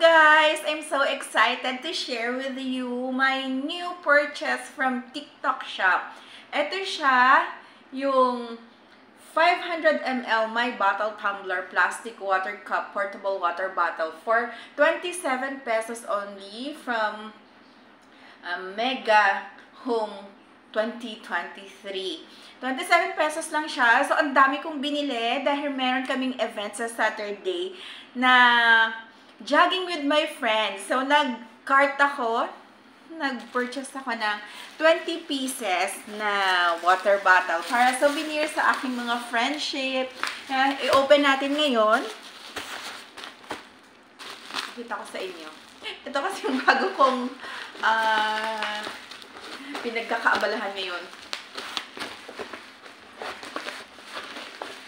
guys! I'm so excited to share with you my new purchase from TikTok Shop. Ito siya, yung 500 ml my bottle tumbler plastic water cup portable water bottle for 27 pesos only from Mega Home 2023. 27 pesos lang siya. So, ang dami kong binili dahil meron kaming event sa Saturday na jogging with my friends. So, nag-cart ako. Nag-purchase ako ng 20 pieces na water bottle para souvenir sa aking mga friendship. I-open natin ngayon. Kita ko sa inyo. Ito kasi yung bago kong pinagkakaabalahan ngayon.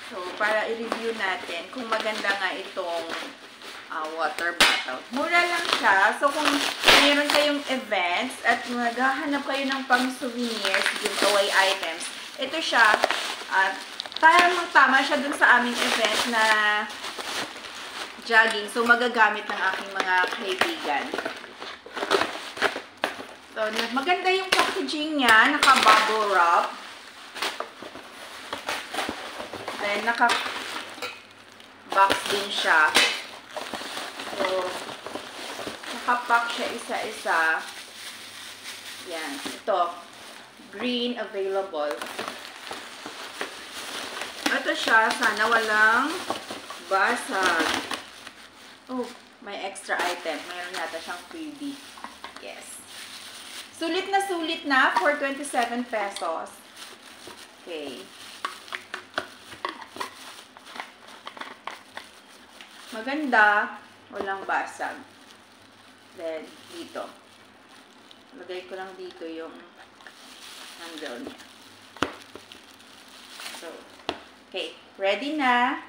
So, para i-review natin kung maganda nga itong water bottle. Mura lang siya. So, kung mayroon kayong events at naghahanap kayo ng pang-souvenirs, giveaway items, ito siya. Parang tama siya dun sa aming event na jogging. So, magagamit ng aking mga kaibigan. So, maganda yung packaging niya. Naka-bubble wrap. Then, naka-box din siya. So, nakapack siya isa-isa. Yan. Ito. Green available. Ito siya. Sana walang basag. Oh, may extra item. Mayroon yata siyang freebie. Yes. Sulit na for 27 pesos. Okay. Maganda. Walang basag. Then, dito. Lagay ko lang dito yung handle niya. So, okay. Ready na.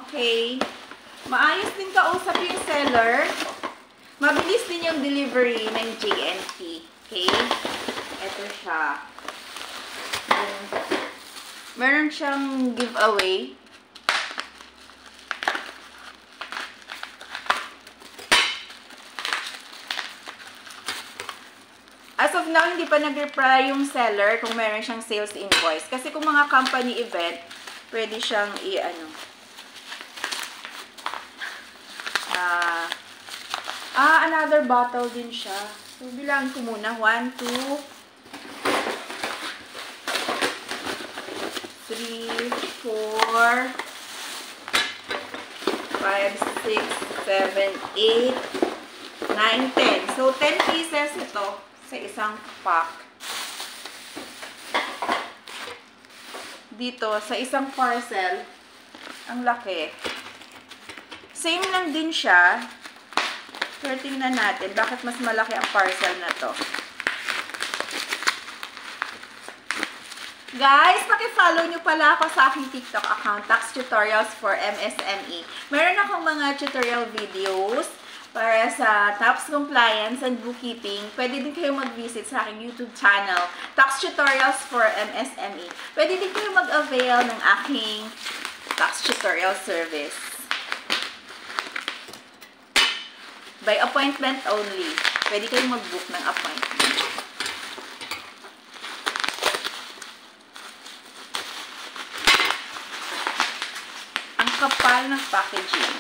Okay. Maayos din kausap yung seller. Mabilis din yung delivery ng JNT. Okay? Ito siya. Meron siyang giveaway. As of now, hindi pa nag-reply yung seller kung meron siyang sales invoice. Kasi kung mga company event, pwede siyang another bottle din siya. So, bilangin ko muna. 1, 2, 3, 4, 5, 6, 7, 8, 9, 10. So, 10 pieces ito sa isang pack. Dito, sa isang parcel, ang laki. Same lang din siya. Pero tingnan natin, bakit mas malaki ang parcel na to. Guys, paki-follow nyo pala ako sa aking TikTok account, Tax Tutorials for MSME. Meron akong mga tutorial videos para sa tax compliance and bookkeeping. Pwede din kayo mag-visit sa aking YouTube channel, Tax Tutorials for MSME. Pwede din kayo mag-avail ng aking tax tutorial service. By appointment only. Pwede kayong mag-book ng appointment. Ang kapal ng packaging.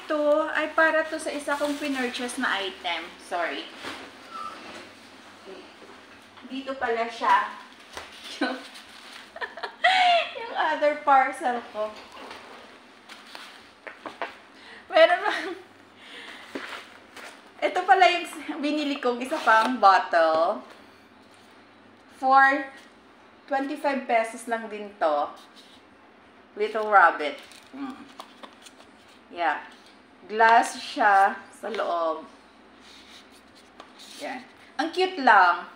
Ito ay para to sa isa kong pinurchase na item. Sorry. Dito pala siya. Yung other parcel ko. Meron lang. Ito pala yung binili kong isa pang bottle. For 25 pesos lang din to. Little Rabbit. Yeah. Glass siya sa loob. Yan. Ang cute lang.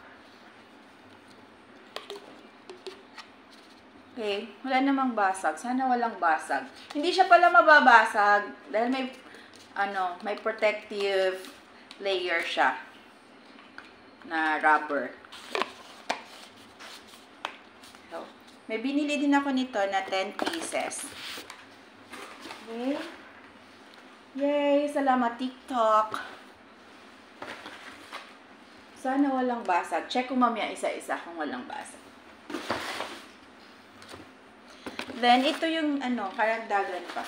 Okay, wala namang basag. Sana walang basag. Hindi siya pala mababasag dahil may protective layer siya na rubber. So, may binili din ako nito na 10 pieces. Okay. Yay! Salamat TikTok! Sana walang basag. Check ko mamaya isa-isa kung walang basag. Then, ito yung karagdagan pa.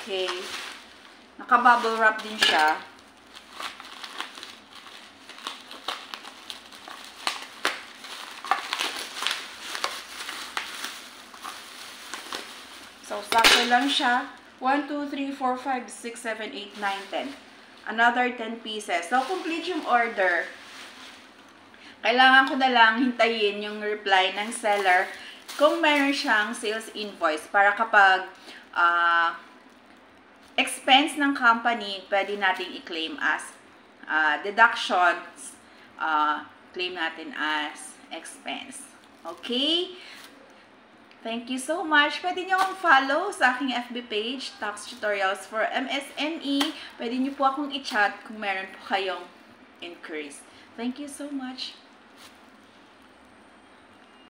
Okay. Naka-bubble wrap din siya. So, sakto lang siya. 1, 2, 3, 4, 5, 6, 7, 8, 9, 10. Another 10 pieces. So, complete yung order. Kailangan ko na lang hintayin yung reply ng seller kung meron siyang sales invoice para kapag expense ng company, pwede natin i-claim as deductions, claim natin as expense. Okay? Thank you so much. Pwede nyo akong follow sa aking FB page, Tax Tutorials for MSME. Pwede nyo po akong i-chat kung meron po kayong inquiries. Thank you so much.